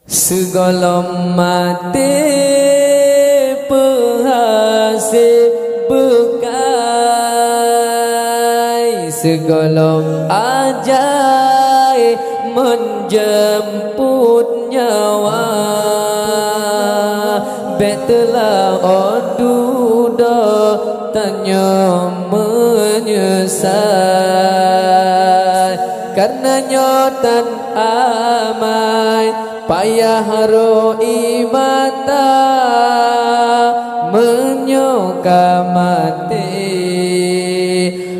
Segala mati penghasil bekai, segala ajai menjemput nyawa. Betlah oduda tanya menyesal, karena nyotan amai payah roi mata menyoka mati.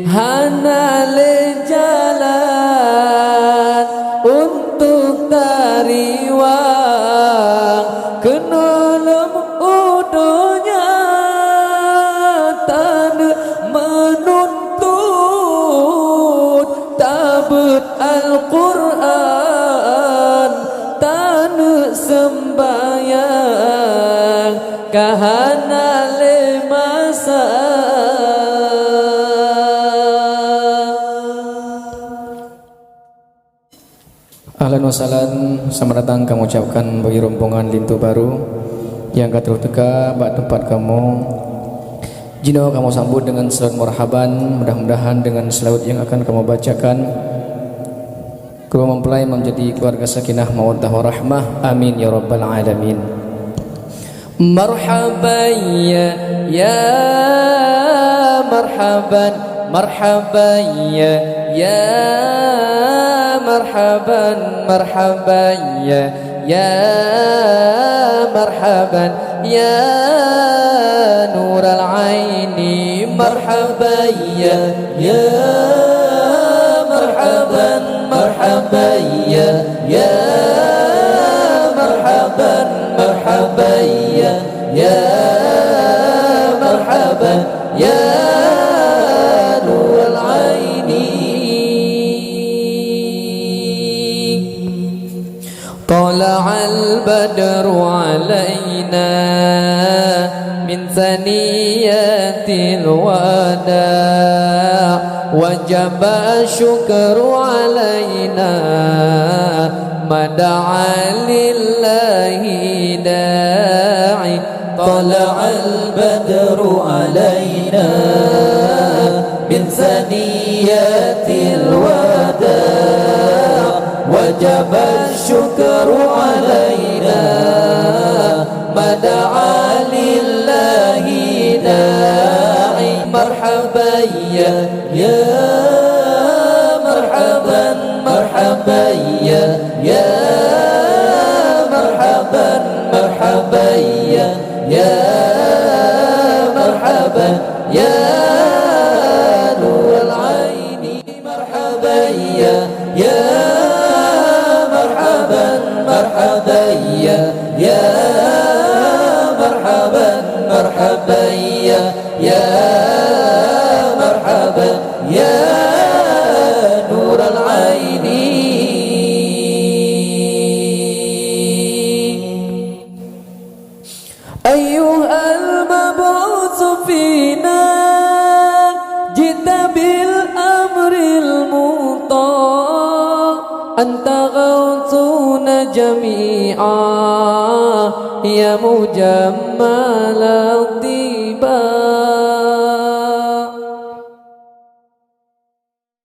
Hana le jalan untuk tariwang, kena lem udunya tanah menuntut tabut Al-Quran, tanah sembayang kahana le masa. Ahlan wa sahlan, selamat datang kami ucapkan bagi rombongan Lintu Baru yang akan terus teka bak tempat kamu. Jino kamu sambut dengan selawat marhaban, mudah-mudahan dengan selawat yang akan kamu bacakan kamu mempelai menjadi keluarga sakinah mawaddah warahmah. Amin ya rabbal alamin. Marhaban ya marhaban, marhaban ya marhaban, marhaban ya marhaban ya nur al-aini, marhaban ya marhaban, marhaban ya marhaban, marhaban ya marhaban ya nur al-aini. طلع البدر علينا من ثنيات الوداع وجب الشكر علينا ما دعا لله داعي. طلع البدر علينا من ثنيات الوداع وجب الشكر علينا ما دعا لله داعي. مرحبا يا مرحبا، مرحبا يا مرحبا، مرحبا يا مرحبا يا نور العين. مرحبا يا مرحبا، مرحبا يا مرحبا، مرحبا يا مرحبا يا نور العين. أيها المبعوث فينا جئت بالأمر المطاع، أنت غوثنا جميعا يا مجمل